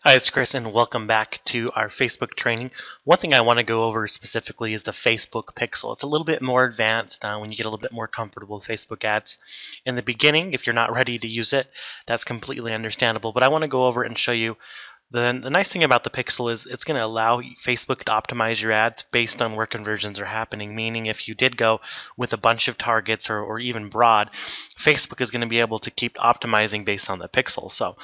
Hi, it's Chris, and welcome back to our Facebook training. One thing I want to go over specifically is the Facebook Pixel. It's a little bit more advanced when you get a little bit more comfortable with Facebook ads. In the beginning, if you're not ready to use it, that's completely understandable. But I want to go over it and show you the nice thing about the Pixel is it's going to allow Facebook to optimize your ads based on where conversions are happening. Meaning, if you did go with a bunch of targets or even broad, Facebook is going to be able to keep optimizing based on the pixel. So,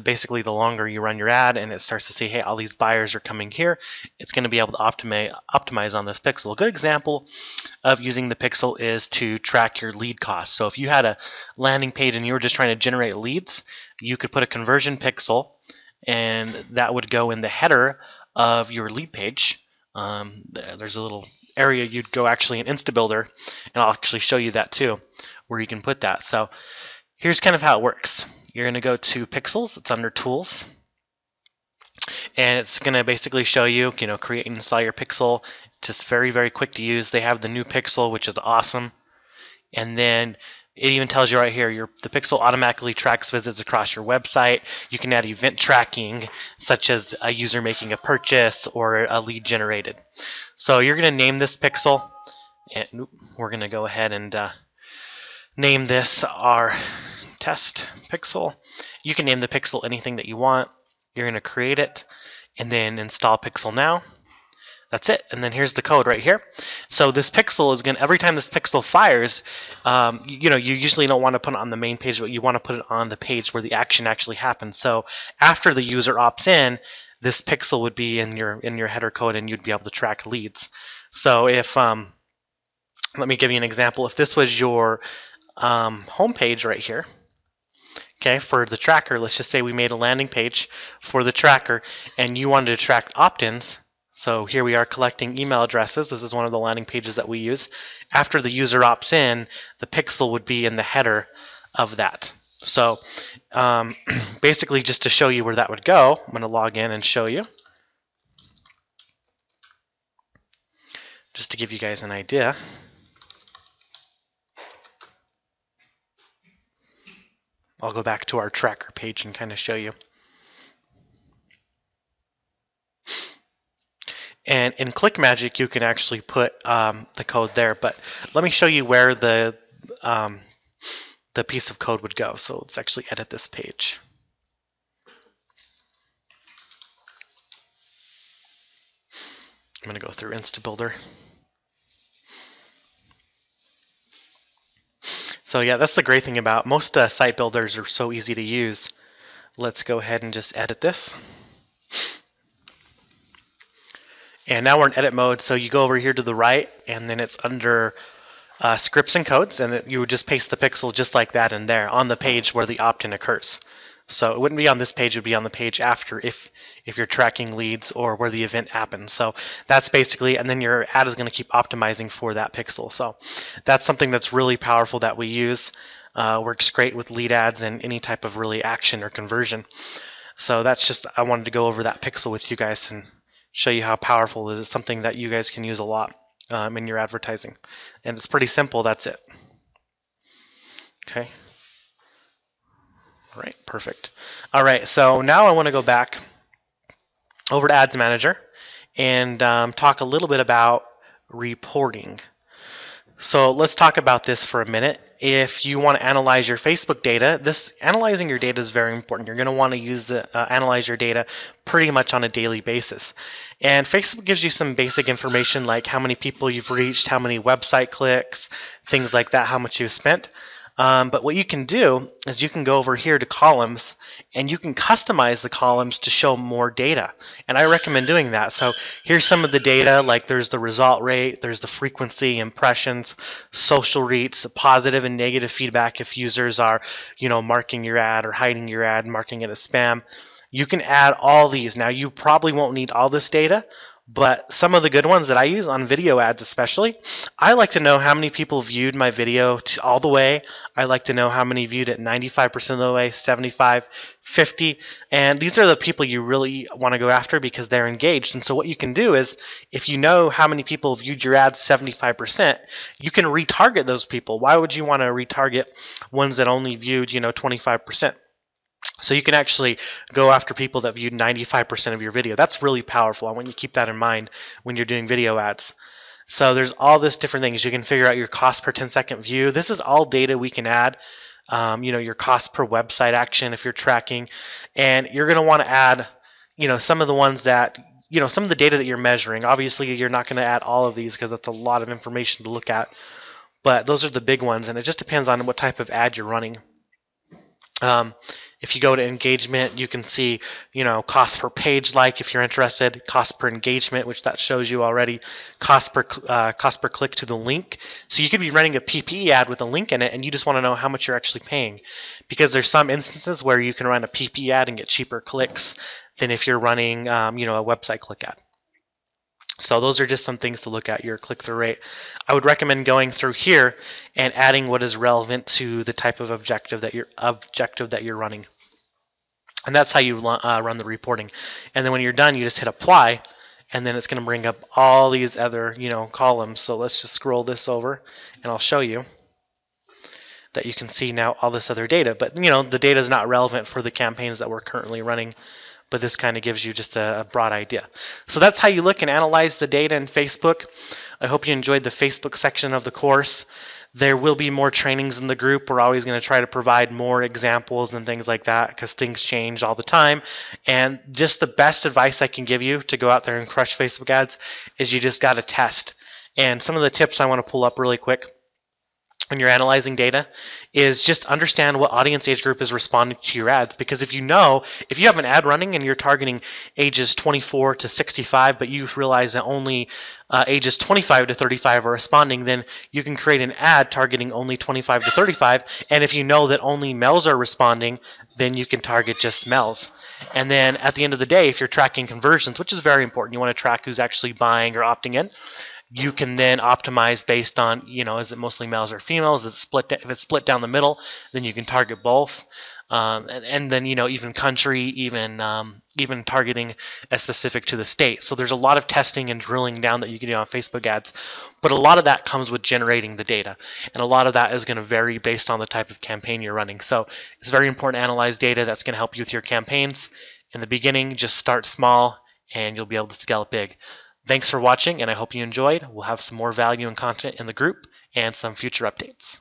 basically, the longer you run your ad and it starts to see, hey, all these buyers are coming here, it's going to be able to optimize on this pixel. A good example of using the pixel is to track your lead costs. So, if you had a landing page and you were just trying to generate leads, you could put a conversion pixel and that would go in the header of your lead page. There's a little area you'd go actually in InstaBuilder, and I'll actually show you that too, where you can put that. So here's kind of how it works. You're going to go to Pixels. It's under Tools, and it's going to basically show you, create and install your pixel. Just very, very quick to use. They have the new pixel, which is awesome, and then it even tells you right here, the pixel automatically tracks visits across your website. You can add event tracking, such as a user making a purchase or a lead generated. So you're going to name this pixel, and we're going to go ahead and name this our test pixel. You can name the pixel anything that you want. You're going to create it, and then install Pixel Now. That's it, and then here's the code right here. So this pixel is going to, every time this pixel fires, you usually don't want to put it on the main page, but you want to put it on the page where the action actually happens. So after the user opts in, this pixel would be in your header code, and you'd be able to track leads. So if let me give you an example. If this was your home page right here, okay, for the tracker, let's just say we made a landing page for the tracker, and you wanted to track opt-ins. So here we are collecting email addresses. This is one of the landing pages that we use. After the user opts in, the pixel would be in the header of that. So basically, just to show you where that would go, I'm going to log in and show you, just to give you guys an idea. I'll go back to our tracker page and kind of show you. And in ClickMagick, you can actually put the code there, but let me show you where the piece of code would go. So let's actually edit this page. I'm going to go through InstaBuilder. So yeah, that's the great thing about most site builders are so easy to use. Let's go ahead and just edit this. And now we're in edit mode, so you go over here to the right, and then it's under scripts and codes, and you would just paste the pixel just like that in there on the page where the opt-in occurs. So it wouldn't be on this page, it would be on the page after if you're tracking leads or where the event happens. So that's basically, and then your ad is going to keep optimizing for that pixel. So that's something that's really powerful that we use. Works great with lead ads and any type of really action or conversion. So that's just, I wanted to go over that pixel with you guys and show you how powerful it is. It's something that you guys can use a lot in your advertising. And it's pretty simple, that's it. Okay. All right, perfect. All right, so now I want to go back over to Ads Manager and talk a little bit about reporting. So let's talk about this for a minute. If you want to analyze your Facebook data, analyzing your data is very important. You're going to want to analyze your data pretty much on a daily basis. And Facebook gives you some basic information like how many people you've reached, how many website clicks, things like that, how much you've spent. But what you can do is you can go over here to columns and you can customize the columns to show more data. And I recommend doing that. So here's some of the data, like there's the result rate, there's the frequency, impressions, social reach, positive and negative feedback if users are, marking your ad or hiding your ad, marking it as spam. You can add all these. Now you probably won't need all this data, but some of the good ones that I use on video ads especially, I like to know how many people viewed my video all the way. I like to know how many viewed it 95% of the way, 75, 50. And these are the people you really want to go after because they're engaged. And so what you can do is if you know how many people viewed your ads 75%, you can retarget those people. Why would you want to retarget ones that only viewed 25%? So you can actually go after people that viewed 95% of your video. That's really powerful. I want you to keep that in mind when you're doing video ads. So there's all this different things. You can figure out your cost per 10-second view. This is all data we can add. Your cost per website action if you're tracking, and you're going to want to add, some of the ones that, some of the data that you're measuring. Obviously, you're not going to add all of these because that's a lot of information to look at, but those are the big ones, and it just depends on what type of ad you're running. If you go to engagement, you can see, cost per page like if you're interested, cost per engagement, which that shows you already, cost per click to the link. So you could be running a PPE ad with a link in it, and you just want to know how much you're actually paying, because there's some instances where you can run a PPE ad and get cheaper clicks than if you're running, a website click ad. So those are just some things to look at, your click-through rate. I would recommend going through here and adding what is relevant to the type of objective that you're running. And that's how you run the reporting. And then when you're done, you just hit apply, and then it's going to bring up all these other columns. So let's just scroll this over, and I'll show you that you can see now all this other data. But the data is not relevant for the campaigns that we're currently running, but this kind of gives you just a broad idea. So that's how you look and analyze the data in Facebook. I hope you enjoyed the Facebook section of the course. There will be more trainings in the group. We're always going to try to provide more examples and things like that because things change all the time. And just the best advice I can give you to go out there and crush Facebook ads is you just got to test. And some of the tips I want to pull up really quick when you're analyzing data is just understand what audience age group is responding to your ads. Because if you have an ad running and you're targeting ages 24 to 65, but you realize that only ages 25 to 35 are responding, then you can create an ad targeting only 25 to 35. And if you know that only males are responding, then you can target just males. And then at the end of the day, if you're tracking conversions, which is very important, you want to track who's actually buying or opting in. You can then optimize based on, is it mostly males or females? Is it split? If it's split down the middle, then you can target both. And then, even country, even targeting as specific to the state. So there's a lot of testing and drilling down that you can do on Facebook ads. But a lot of that comes with generating the data. And a lot of that is going to vary based on the type of campaign you're running. So it's very important to analyze data that's going to help you with your campaigns. In the beginning, just start small and you'll be able to scale it big. Thanks for watching, and I hope you enjoyed. We'll have some more value and content in the group and some future updates.